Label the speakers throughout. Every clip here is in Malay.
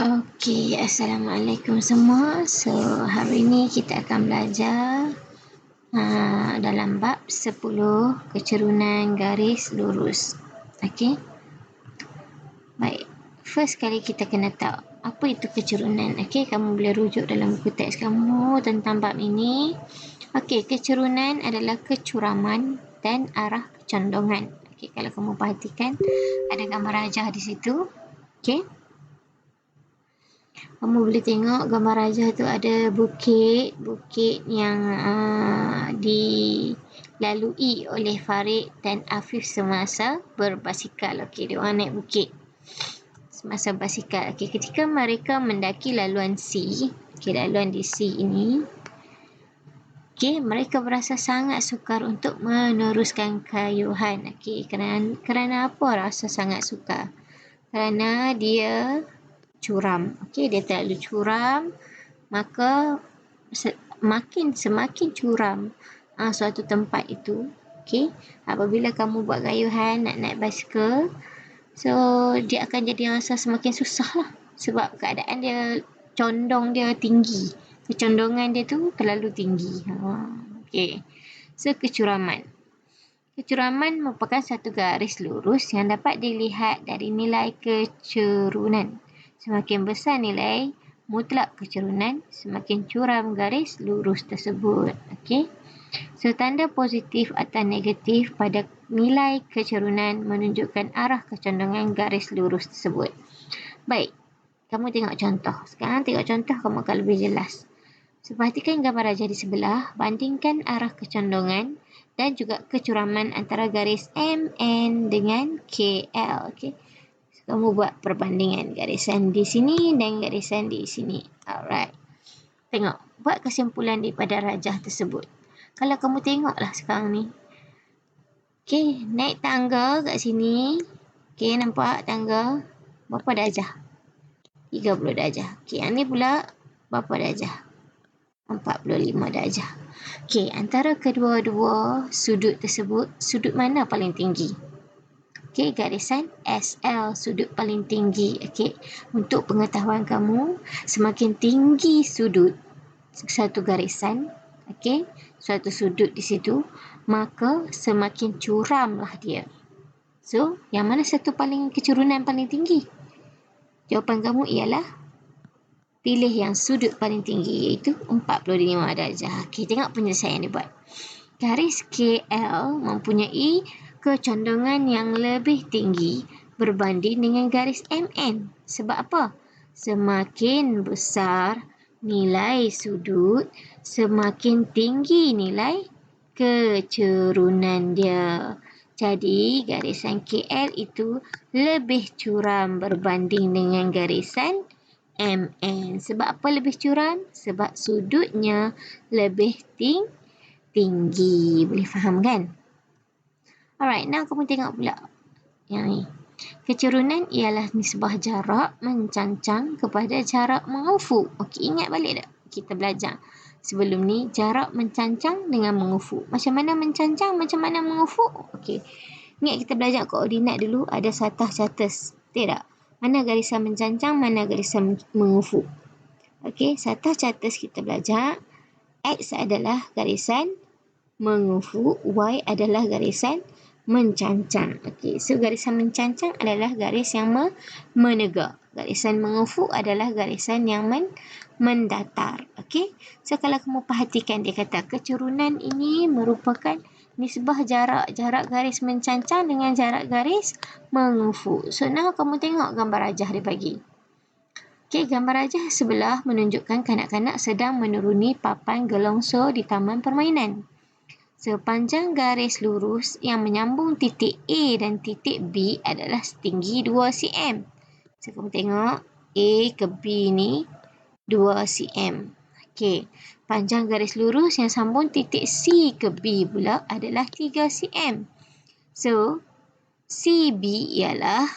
Speaker 1: Okey, Assalamualaikum semua. So, hari ini kita akan belajar dalam bab 10 kecerunan garis lurus. Okey. Baik. First kali kita kena tahu apa itu kecerunan. Okey, kamu boleh rujuk dalam buku teks kamu tentang bab ini. Okey, kecerunan adalah kecuraman dan arah kecondongan. Okey, kalau kamu perhatikan ada gambar rajah di situ. Okey. Kamu boleh tengok gambar rajah tu ada bukit yang dilalui oleh Farid dan Afif semasa berbasikal. Okey, dia orang naik bukit semasa basikal. Okey, ketika mereka mendaki laluan C, okey, laluan di C ini, okey, mereka berasa sangat sukar untuk meneruskan kayuhan. Okey, kerana apa rasa sangat sukar? Kerana dia curam. Okey, dia terlalu curam, maka semakin curam suatu tempat itu. Okey, apabila kamu buat kayuhan nak naik basikal, so dia akan jadi rasa semakin susah lah, sebab keadaan dia condong dia tinggi. Kecondongan dia tu terlalu tinggi. Okey. So kecuraman merupakan satu garis lurus yang dapat dilihat dari nilai kecerunan. Semakin besar nilai mutlak kecerunan, semakin curam garis lurus tersebut. Okey. So, tanda positif atau negatif pada nilai kecerunan menunjukkan arah kecondongan garis lurus tersebut. Baik, kamu tengok contoh. Sekarang tengok contoh, kamu akan lebih jelas. So, perhatikan gambar rajah di sebelah, bandingkan arah kecondongan dan juga kecuraman antara garis MN dengan KL. Okey. Kamu buat perbandingan garisan di sini dan garisan di sini. Alright. Tengok. Buat kesimpulan daripada rajah tersebut. Kalau kamu tengoklah sekarang ni. Okey, naik tangga kat sini. Okey, nampak tangga? Berapa darjah? 30 darjah. Okey, yang ni pula berapa darjah? 45 darjah. Okey, antara kedua-dua sudut tersebut, sudut mana paling tinggi? Okey, garisan SL, sudut paling tinggi. Okey, untuk pengetahuan kamu, semakin tinggi sudut satu garisan, okey, suatu sudut di situ, maka semakin curamlah dia. So, yang mana satu kecerunan paling tinggi? Jawapan kamu ialah pilih yang sudut paling tinggi, iaitu 45 darjah. Okey, tengok penyelesaian dia buat. Garis KL mempunyai kecondongan yang lebih tinggi berbanding dengan garis MN. Sebab apa? Semakin besar nilai sudut, semakin tinggi nilai kecerunan dia. Jadi, garisan KL itu lebih curam berbanding dengan garisan MN. Sebab apa lebih curam? Sebab sudutnya lebih tinggi. Boleh faham kan? Alright, now kamu tengok pula yang ni. Kecerunan ialah nisbah jarak mencancang kepada jarak mengufuk. Okey, ingat balik tak? Kita belajar sebelum ni jarak mencancang dengan mengufuk. Macam mana mencancang, macam mana mengufuk? Okey. Ingat kita belajar koordinat dulu, ada satah catus. Betul tak? Mana garisan mencancang, mana garisan mengufuk. Okey, satah catus kita belajar. X adalah garisan mengufuk, Y adalah garisan mencancang. Okey, so garisan mencancang adalah garis yang menegak. Garisan mengufuk adalah garisan yang mendatar. Okey, so kalau kamu perhatikan, dia kata kecerunan ini merupakan nisbah jarak garis mencancang dengan jarak garis mengufuk. So now kamu tengok gambar rajah dia bagi. Okey, gambar rajah sebelah menunjukkan kanak-kanak sedang menuruni papan gelongso di taman permainan. Sepanjang garis lurus yang menyambung titik A dan titik B adalah setinggi 2 cm. So, kamu tengok A ke B ni 2 cm. Okey, panjang garis lurus yang sambung titik C ke B pula adalah 3 cm. So, CB ialah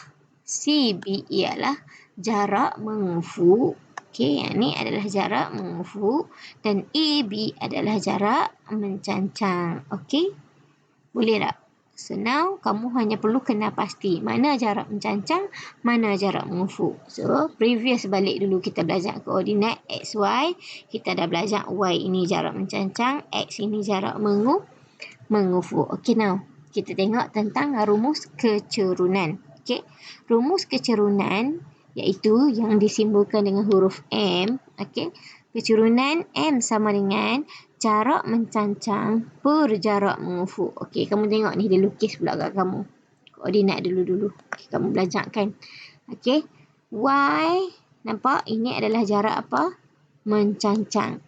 Speaker 1: jarak mengufuk. Okey, yang ni adalah jarak mengufuk dan AB adalah jarak mencancang. Okey, boleh tak? So now, kamu hanya perlu kenal pasti mana jarak mencancang, mana jarak mengufuk. So, previous balik dulu kita belajar koordinat X, Y. Kita dah belajar Y ini jarak mencancang, X ini jarak mengufuk. Okay, now kita tengok tentang rumus kecerunan. Okay, rumus kecerunan iaitu yang disimbolkan dengan huruf M. Okay, kecerunan M sama dengan jarak mencancang per jarak mengufuk. Okey, kamu tengok ni dia lukis pula kat kamu. Koordinat dulu-dulu. Okay, kamu belajar kan. Okey. Y, nampak? Ini adalah jarak apa? Mencancang.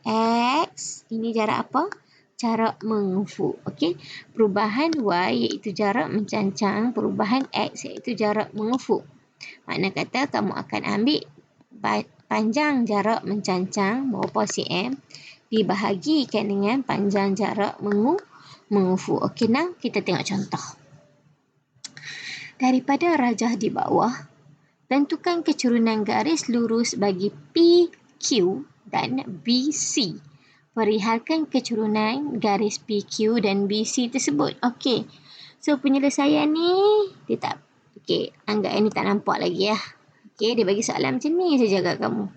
Speaker 1: X, ini jarak apa? Jarak mengufuk. Okey. Perubahan Y iaitu jarak mencancang. Perubahan X iaitu jarak mengufuk. Makna kata kamu akan ambil panjang jarak mencancang berapa cm dibahagikan dengan panjang jarak mengufuk. Okey, now kita tengok contoh. Daripada rajah di bawah, tentukan kecerunan garis lurus bagi PQ dan BC. Perihalkan kecerunan garis PQ dan BC tersebut. Okey. So, penyelesaian ni, dia tak, okey, anggap ini tak nampak lagi ya. Okey, dia bagi soalan macam ni saja kat kamu.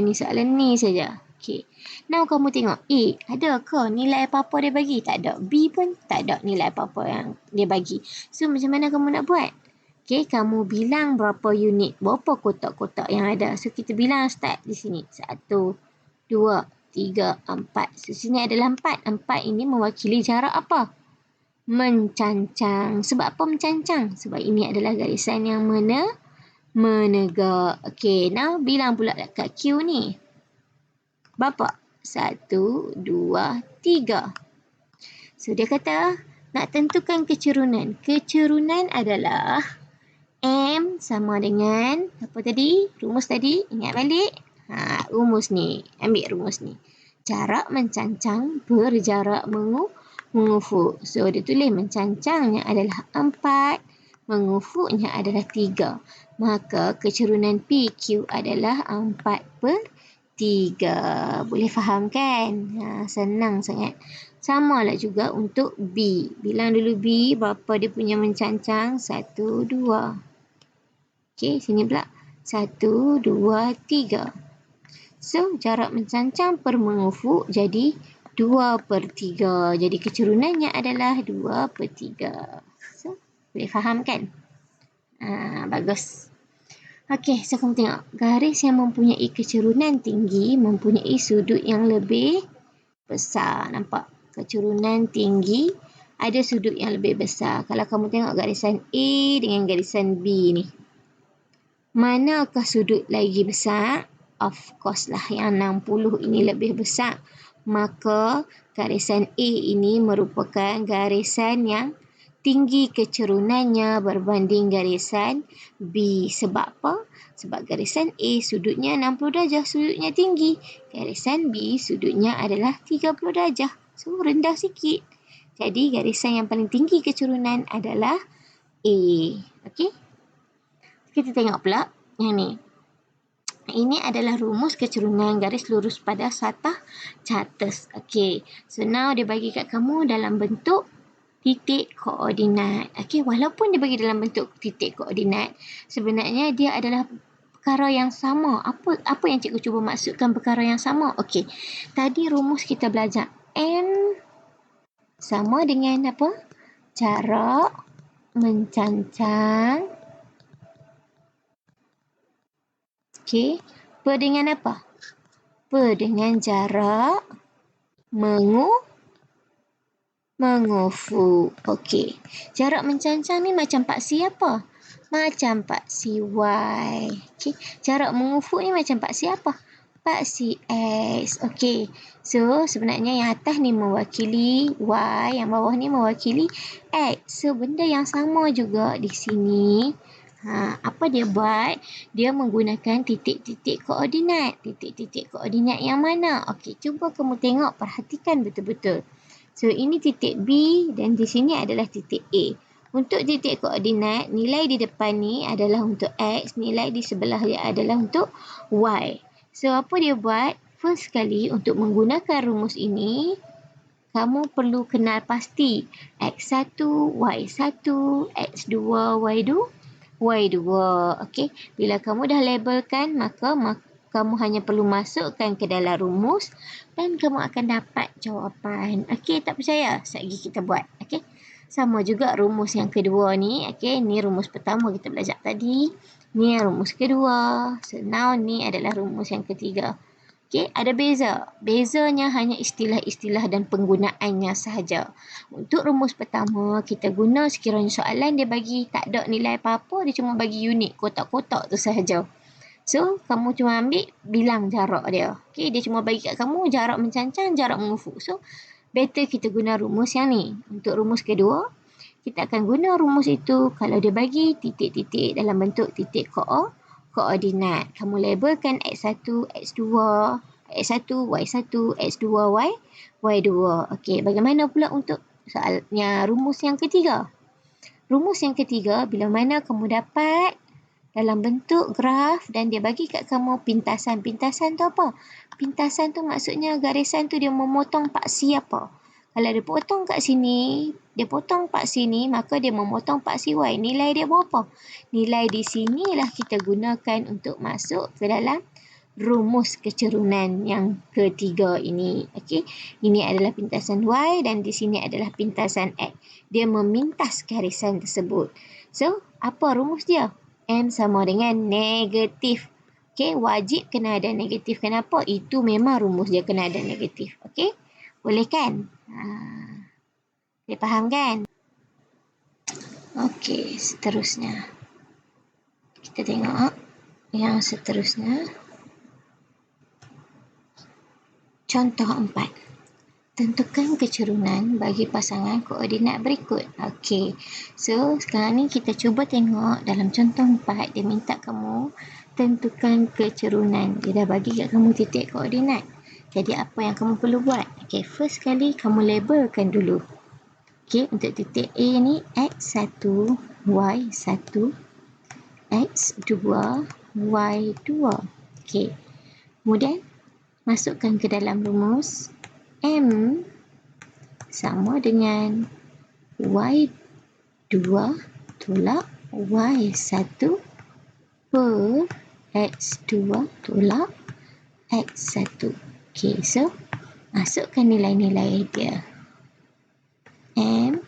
Speaker 1: Ini soalan ni saja. Okey. Now kamu tengok A, ada ke nilai apa-apa dia bagi? Tak ada. B pun tak ada nilai apa-apa yang dia bagi. So macam mana kamu nak buat? Okey, kamu bilang berapa unit, berapa kotak-kotak yang ada. So kita bilang start di sini. 1, 2, 3, 4. So sini adalah 4. 4 ini mewakili jarak apa? Mencancang. Sebab apa mencancang? Sebab ini adalah garisan yang menegak. Okey, now bilang pula dekat Q ni. Berapa? 1, 2, 3. So, dia kata nak tentukan kecerunan. Kecerunan adalah M sama dengan apa tadi? Rumus tadi. Ingat balik. Rumus ni. Ambil rumus ni. Jarak mencancang per jarak mengufuk. So, dia tulis mencancangnya adalah 4. Mengufuknya adalah 3. Maka kecerunan PQ adalah 4/3. Boleh faham kan? Senang sangat. Sama lah juga untuk B. Bilang dulu B berapa dia punya mencancang. 1, 2. Okey, sini pula. 1, 2, 3. So, jarak mencancang per mengufuk jadi 2/3. Jadi kecerunannya adalah 2/3. So, boleh faham kan? Bagus. Okey, so kamu tengok. Garis yang mempunyai kecerunan tinggi mempunyai sudut yang lebih besar. Nampak? Kecerunan tinggi ada sudut yang lebih besar. Kalau kamu tengok garisan A dengan garisan B ni. Manakah sudut lagi besar? Of course lah yang 60 ini lebih besar. Maka garisan A ini merupakan garisan yang tinggi kecerunannya berbanding garisan B. Sebab apa? Sebab garisan A sudutnya 60 darjah, sudutnya tinggi. Garisan B sudutnya adalah 30 darjah. So, rendah sikit. Jadi, garisan yang paling tinggi kecerunan adalah A. Okey? Kita tengok pula yang ni. Ini adalah rumus kecerunan garis lurus pada satah chartes. Okey. So, now dia bagi kat kamu dalam bentuk titik koordinat. Okey, walaupun dia bagi dalam bentuk titik koordinat, sebenarnya dia adalah perkara yang sama. Apa yang cikgu cuba maksudkan perkara yang sama? Okey. Tadi rumus kita belajar M sama dengan apa? Jarak mencancang. Okey. Per dengan apa? Per dengan jarak mengufuk. Okey. Jarak mencancang ni macam paksi apa? Macam paksi Y. Okey. Jarak mengufuk ni macam paksi apa? Paksi X. Okey. So, sebenarnya yang atas ni mewakili Y, yang bawah ni mewakili X. So, benda yang sama juga di sini. Apa dia buat? Dia menggunakan titik-titik koordinat. Titik-titik koordinat yang mana? Okey, cuba kamu tengok, perhatikan betul-betul. So, ini titik B dan di sini adalah titik A. Untuk titik koordinat, nilai di depan ni adalah untuk X, nilai di sebelah dia adalah untuk Y. So, apa dia buat? First sekali, untuk menggunakan rumus ini, kamu perlu kenal pasti X1, Y1, X2, Y2, Y2. Okey, bila kamu dah labelkan, maka kamu hanya perlu masukkan ke dalam rumus dan kamu akan dapat jawapan. Okey, tak percaya? Sekejap lagi kita buat. Okey. Sama juga rumus yang kedua ni. Okey, ni rumus pertama kita belajar tadi. Ni rumus kedua. So now ni adalah rumus yang ketiga. Okey, ada beza. Bezanya hanya istilah-istilah dan penggunaannya sahaja. Untuk rumus pertama, kita guna sekiranya soalan dia bagi tak ada nilai apa-apa, dia cuma bagi unit kotak-kotak tu sahaja. So, kamu cuma ambil, bilang jarak dia. Okey, dia cuma bagi kat kamu jarak mencancang, jarak mengufuk. So, better kita guna rumus yang ni. Untuk rumus kedua, kita akan guna rumus itu kalau dia bagi titik-titik dalam bentuk titik koordinat. Kamu labelkan X1, X2, X1, Y1, X2, Y2. Okey, bagaimana pula untuk soalnya rumus yang ketiga? Rumus yang ketiga, bila mana kamu dapat dalam bentuk graf dan dia bagi kat kamu pintasan. Pintasan tu apa? Pintasan tu maksudnya garisan tu dia memotong paksi apa? Kalau dia potong kat sini, dia potong paksi ni, maka dia memotong paksi Y. Nilai dia berapa? Nilai di sinilah kita gunakan untuk masuk ke dalam rumus kecerunan yang ketiga ini. Okey, ini adalah pintasan Y dan di sini adalah pintasan X. Dia memintas garisan tersebut. So, apa rumus dia? M sama dengan negatif. Okey, wajib kena ada negatif. Kenapa? Itu memang rumus dia kena ada negatif. Okey, boleh kan? Boleh faham kan? Okey, seterusnya. Kita tengok yang seterusnya. Contoh 4. Tentukan kecerunan bagi pasangan koordinat berikut. Okey. So, sekarang ni kita cuba tengok dalam contoh 4. Dia minta kamu tentukan kecerunan. Dia dah bagi kat kamu titik koordinat. Jadi, apa yang kamu perlu buat? Okey, first kali kamu labelkan dulu. Okey, untuk titik A ni X1, Y1, X2, Y2. Okey. Kemudian, masukkan ke dalam rumus M sama dengan Y2 tolak Y1 per X2 tolak X1. Okey, so masukkan nilai-nilai dia. M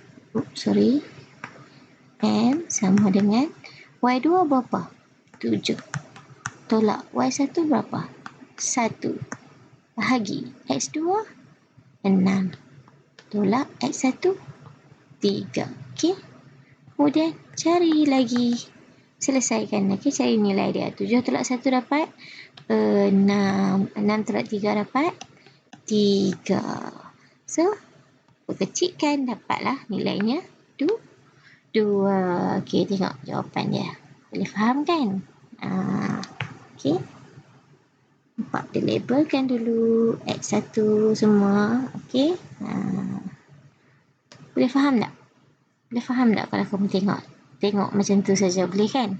Speaker 1: sama dengan Y2 berapa? 7. Tolak Y1 berapa? 1. Bahagi X2 6. Tolak X1 3. Okey. Kemudian cari lagi. Selesaikan. Okey, cari nilai dia. 7 tolak 1 dapat 6. 6 tolak 3 dapat 3. So, perkecilkan, dapatlah nilainya 2. Okey, tengok jawapan dia. Boleh faham kan? Okey. Nampak dia labelkan dulu X1 semua. Okey. Boleh faham tak? Boleh faham tak kalau kamu tengok? Tengok macam tu saja, boleh kan?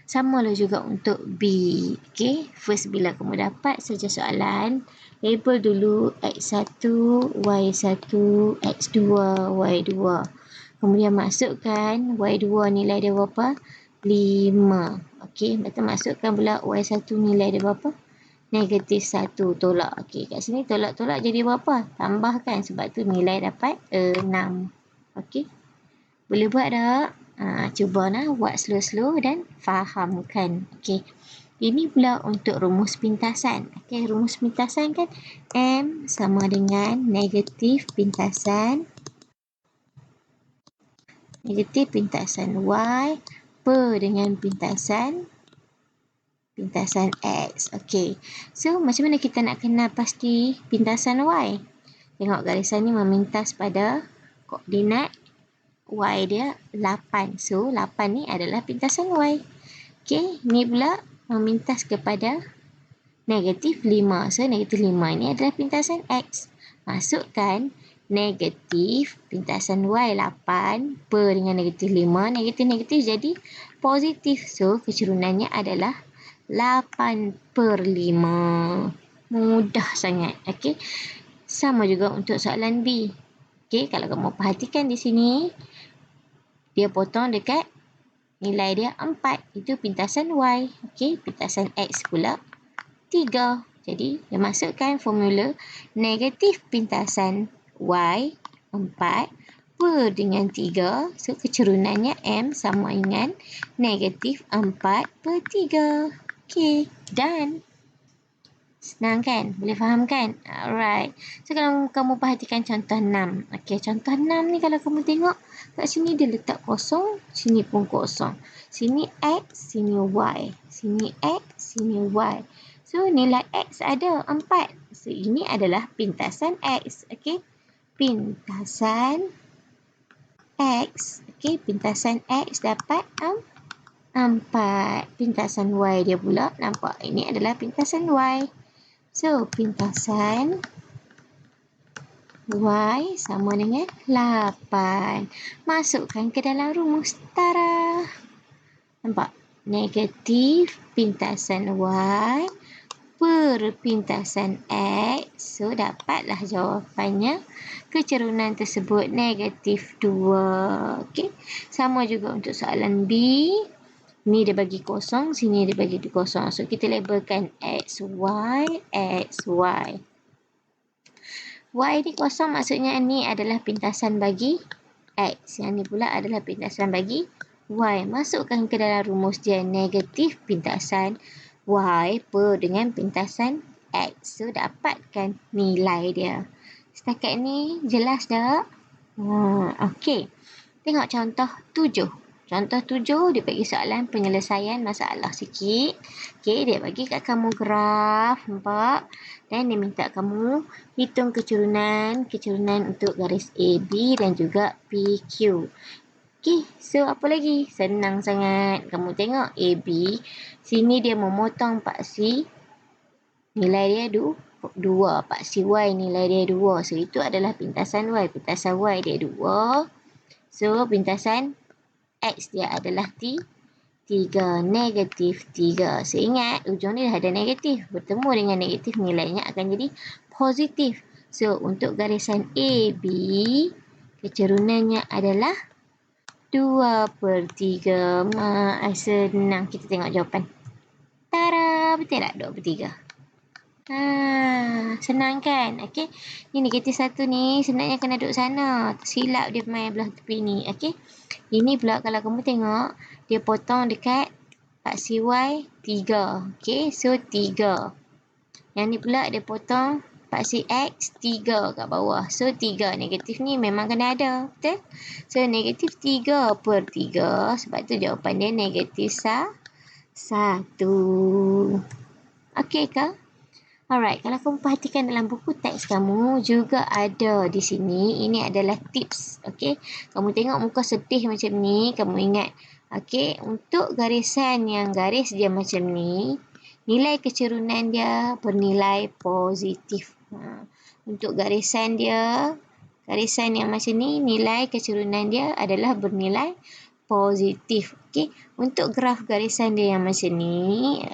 Speaker 1: Sama lah juga untuk B. Okey. First bila kamu dapat saja soalan, label dulu X1, Y1, X2, Y2. Kemudian masukkan Y2 nilai dia berapa? 5. Okey, betul masukkan pula Y1 nilai dia berapa? Negatif 1. Tolak. Okey, kat sini tolak-tolak jadi berapa? Tambahkan sebab tu nilai dapat 6. Okey. Boleh buat tak? Cubalah buat slow-slow dan fahamkan. Okey. Ini pula untuk rumus pintasan. Okey, rumus pintasan kan M sama dengan negatif pintasan Y per dengan pintasan X. Okey. So, macam mana kita nak kenal pasti pintasan Y? Tengok garisan ni memintas pada koordinat Y dia 8. So, 8 ni adalah pintasan Y. Okey, ni pula memintas kepada negatif 5. So, negatif 5 ni adalah pintasan X. Masukkan negatif pintasan Y 8 per dengan negatif 5. Negatif-negatif jadi positif. So, kecerunannya adalah 8 per 5. Mudah sangat. Okey. Sama juga untuk soalan B. Okey, kalau kamu perhatikan di sini, dia potong dekat nilai dia 4. Itu pintasan Y. Okey, pintasan X pula 3. Jadi, dia masukkan formula negatif pintasan Y 4 per dengan 3. So, kecerunannya M sama dengan negatif 4 per 3. Okey, done. Senang kan? Boleh faham kan? Alright. So, kalau kamu perhatikan contoh 6. Okey, contoh 6 ni kalau kamu tengok, kat sini dia letak kosong, sini pun kosong. Sini X, sini Y. Sini X, sini Y. So, nilai X ada 4. So, ini adalah pintasan X. Okey. Pintasan X. Okey, pintasan X dapat 4. Pintasan Y dia pula, nampak? Ini adalah pintasan Y. So, pintasan Y sama dengan 8. Masukkan ke dalam rumus. Tara! Nampak? Negatif pintasan Y per pintasan X. So, dapatlah jawapannya. Kecerunan tersebut negatif 2. Okey. Sama juga untuk soalan B. Ni dia bagi kosong, sini dia bagi kosong. So, kita labelkan XY, XY. Y ni kosong maksudnya ni adalah pintasan bagi X. Yang ni pula adalah pintasan bagi Y. Masukkan ke dalam rumus dia negatif pintasan Y per dengan pintasan X. So, dapatkan nilai dia. Setakat ni jelas tak? Okey. Tengok contoh 7. Contoh 7, dia bagi soalan penyelesaian masalah sikit. Okey, dia bagi kat kamu graf, nampak? Dan dia minta kamu hitung kecerunan untuk garis AB dan juga PQ. Okey, so apa lagi? Senang sangat. Kamu tengok AB, sini dia memotong paksi, nilai dia 2. Paksi Y nilai dia 2. So, itu adalah pintasan Y. Pintasan Y dia 2. So, pintasan X dia adalah 3. Negatif 3. So, ingat, ujung ni dah ada negatif. Bertemu dengan negatif, nilainya akan jadi positif. So, untuk garisan AB, kecerunannya adalah 2/3. Senang. Kita tengok jawapan. Tara! Betul tak 2/3? Senang kan? Okey. Ni negatif 1 ni sebenarnya kena duduk sana. Silap dia main belah tepi ni. Okey. Ini pula kalau kamu tengok, dia potong dekat paksi Y 3. Okey. So, 3. Yang ni pula dia potong paksi X 3 kat bawah. So, 3. Negatif ni memang kena ada. Betul? So, negatif 3/3. Sebab tu jawapan dia negatif 1. Okey ke? Alright, kalau kamu perhatikan dalam buku teks kamu juga ada di sini. Ini adalah tips. Okey, kamu tengok muka sedih macam ni, kamu ingat. Okey, untuk garisan yang garis dia macam ni, nilai kecerunan dia bernilai positif. Untuk garisan dia, garisan yang macam ni, nilai kecerunan dia adalah bernilai positif. Okey, untuk graf garisan dia yang macam ni,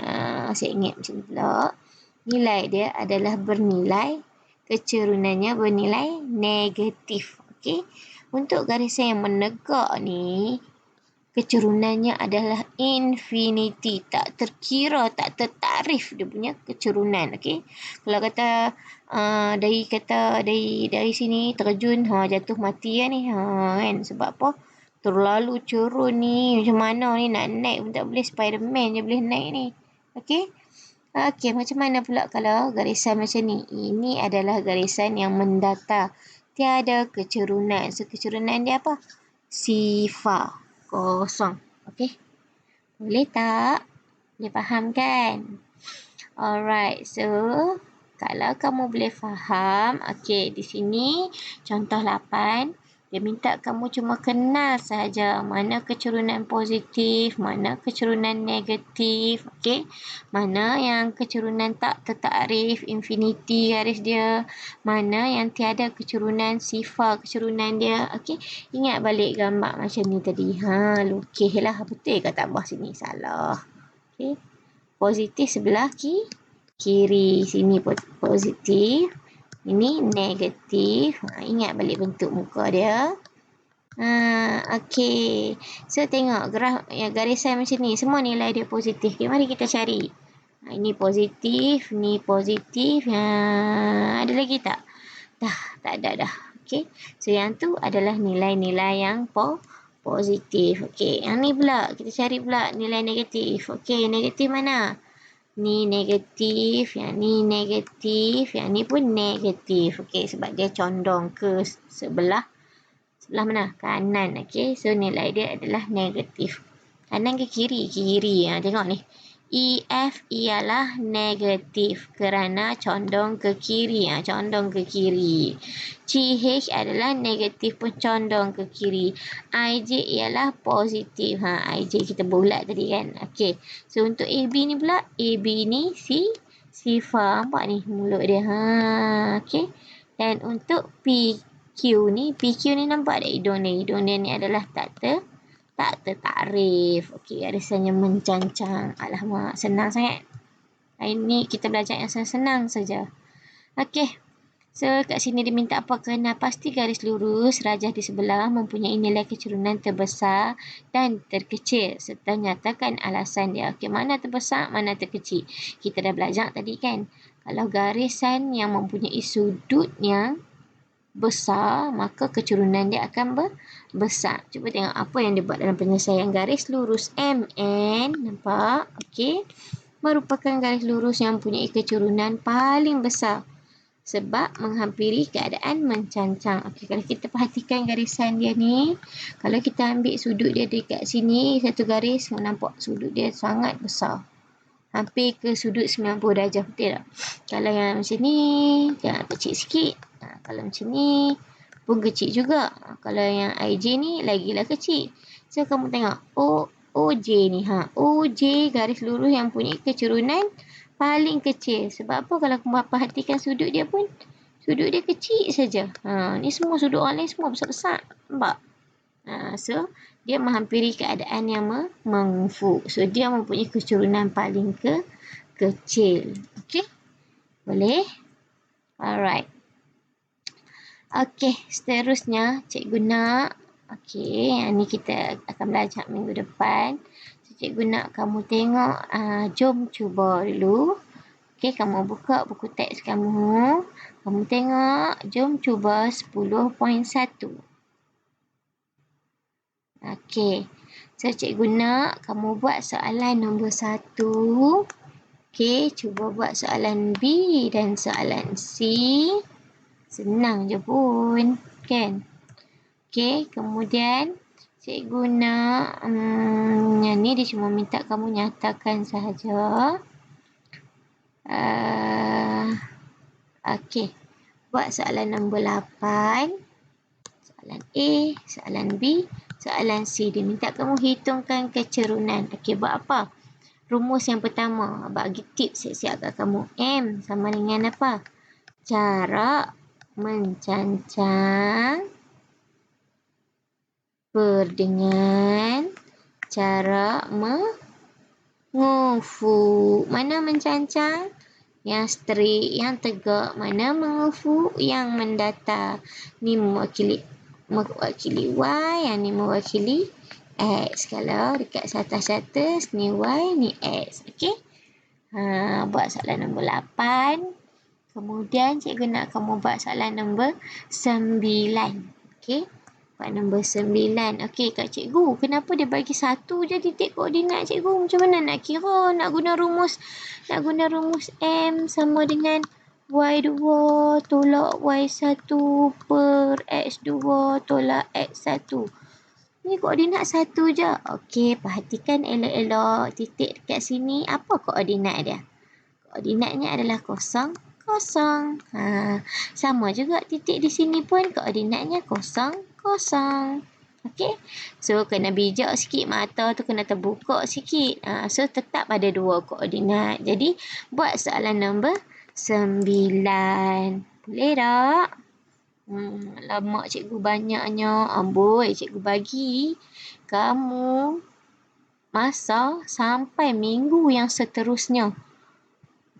Speaker 1: saya ingat macam ni pula. Nilai dia adalah bernilai, kecerunannya bernilai negatif. Okey. Untuk garisan yang menegak ni, kecerunannya adalah infinity. Tak terkira, tak tertarif dia punya kecerunan. Okey. Kalau kata dari sini terjun, jatuh mati ni. Kan? Sebab apa? Terlalu cerun ni. Macam mana ni nak naik pun tak boleh. Spiderman je boleh naik ni. Okey. Okey, macam mana pula kalau garisan macam ni? Ini adalah garisan yang mendatar. Tiada kecerunan. So, kecerunan dia apa? Sifar. Kosong. Okey. Boleh tak? Boleh faham kan? Alright. So, kalau kamu boleh faham. Okey, di sini contoh 8. Dia minta kamu cuma kenal sahaja mana kecerunan positif, mana kecerunan negatif, okey. Mana yang kecerunan tak tertakrif, infinity garis dia, mana yang tiada kecerunan, sifar kecerunan dia, okey. Ingat balik gambar macam ni tadi. Lukislah, betul ke tambah sini? Salah. Okey. Positif sebelah kiri, sini positif, Ini negatif. Ingat balik bentuk muka dia. Okey. So, tengok graf garisan macam ni. Semua nilai dia positif. Okay, mari kita cari. Ini positif. Ni positif. Ada lagi tak? Dah, tak ada dah. Okey. So, yang tu adalah nilai-nilai yang positif. Okey. Yang ni pula. Kita cari pula nilai negatif. Okey, negatif mana? Ni negatif, yang ni negatif, yang ni pun negatif. Okey, sebab dia condong ke sebelah mana? Kanan. Okey, so nilai dia adalah negatif. Kanan ke kiri? Kiri. Tengok ni. EF ialah negatif kerana condong ke kiri. Condong ke kiri. CH adalah negatif pun condong ke kiri. IJ ialah positif. IJ kita bulat tadi kan. Okey. So untuk AB ni pula, AB ni sifar. Nampak ni mulut dia. Okey. Dan untuk PQ ni nampak tak hidung ni? Hidung dia ni adalah tak tertakrif. Okey, garisannya mencancang. Alamak, senang sangat. Hari ni kita belajar yang senang saja. Okey. So, kat sini dia minta apa? Kena pasti garis lurus rajah di sebelah mempunyai nilai kecurunan terbesar dan terkecil serta nyatakan alasan dia. Okey, mana terbesar, mana terkecil. Kita dah belajar tadi kan. Kalau garisan yang mempunyai sudut yang besar, maka kecurunan dia akan besar. Cuba tengok apa yang dia buat dalam penyelesaian. Garis lurus MN, nampak? Okey. Merupakan garis lurus yang mempunyai kecurunan paling besar sebab menghampiri keadaan mencancang. Okey, kalau kita perhatikan garisan dia ni, kalau kita ambil sudut dia dekat sini, satu garis, nampak sudut dia sangat besar. Hampir ke sudut 90 darjah, betul tak? Kalau yang macam ni, jangan kecil sikit. Kalau macam ni, pun kecil juga. Kalau yang IJ ni, lagilah kecil. So, kamu tengok. OJ ni. OJ garis lurus yang punya kecurunan paling kecil. Sebab apa? Kalau kamu perhatikan sudut dia pun, sudut dia kecil saja. Ni semua sudut orang lain semua besar-besar. Nampak? So, dia menghampiri keadaan yang mengufuk. So, dia mempunyai kecurunan paling kecil. Okey? Boleh? Alright. Okey, seterusnya cikgu nak. Okey, yang ni kita akan belajar minggu depan. So, cikgu nak kamu tengok. Jom cuba dulu. Okey, kamu buka buku teks kamu. Kamu tengok. Jom cuba 10.1. Okey. So, cikgu nak kamu buat soalan nombor 1. Okey, cuba buat soalan B dan soalan C. Senang je pun, kan? Okey, kemudian cikgu nak yang ni dia cuma minta kamu nyatakan sahaja. Okey. Buat soalan nombor 8. Soalan A, soalan B, soalan C. Dia minta kamu hitungkan kecurunan. Okey, buat apa? Rumus yang pertama. Bagi tips siap-siap kat kamu. M sama dengan apa? Jarak mencancang dengan jarak mengufuk. Mana mencancang? Yang straight, yang tegak. Mana mengufuk? Yang mendatar. Ni mewakili Y, yang ni mewakili X. Kalau dekat atas-atas, ni Y, ni X. Okey? Buat soalan nombor 8. Kemudian cikgu nak kamu buat soalan nombor 9. Okey? Buat nombor 9. Okey, Kak Cikgu, kenapa dia bagi satu je titik koordinat cikgu? Macam mana nak kira? Nak guna rumus M sama dengan Y2 tolak Y1 per X2 tolak X1. Ni koordinat satu je. Okey, perhatikan elok-elok. Titik dekat sini, apa koordinat dia? Koordinatnya adalah 0, 0. Sama juga titik di sini pun koordinatnya 0, 0. Okey. So, kena bijak sikit. Mata tu kena terbuka sikit. So, tetap ada dua koordinat. Jadi, buat soalan nombor 9. Boleh tak? Lama cikgu banyaknya. Amboi, cikgu bagi kamu masa sampai minggu yang seterusnya.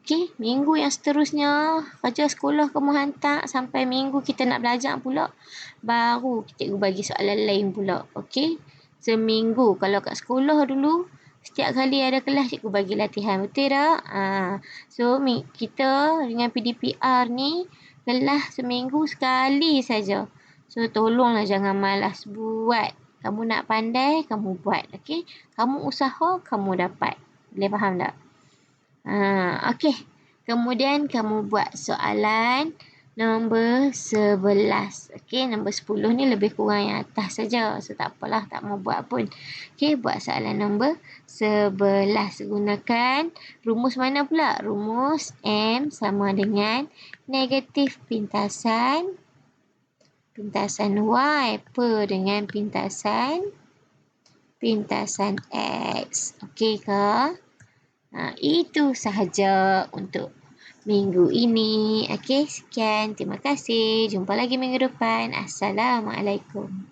Speaker 1: Okey, minggu yang seterusnya, kerja sekolah kamu hantar sampai minggu kita nak belajar pula. Baru cikgu bagi soalan lain pula. Okey, seminggu. Kalau kat sekolah dulu, setiap kali ada kelas cikgu bagi latihan. Betul tak? So, kita dengan PDPR ni, kelas seminggu sekali saja. So, tolonglah jangan malas buat. Kamu nak pandai, kamu buat. Okey, kamu usaha, kamu dapat. Boleh faham tak? Okey. Kemudian kamu buat soalan nombor 11. Okey, nombor 10 ni lebih kurang yang atas saja. So, tak apalah, tak mau buat pun. Okey, buat soalan nombor 11. Gunakan rumus mana pula? Rumus M sama dengan negatif pintasan Y per dengan pintasan X. Okey ke? Itu sahaja untuk minggu ini. Okey, sekian. Terima kasih. Jumpa lagi minggu depan. Assalamualaikum.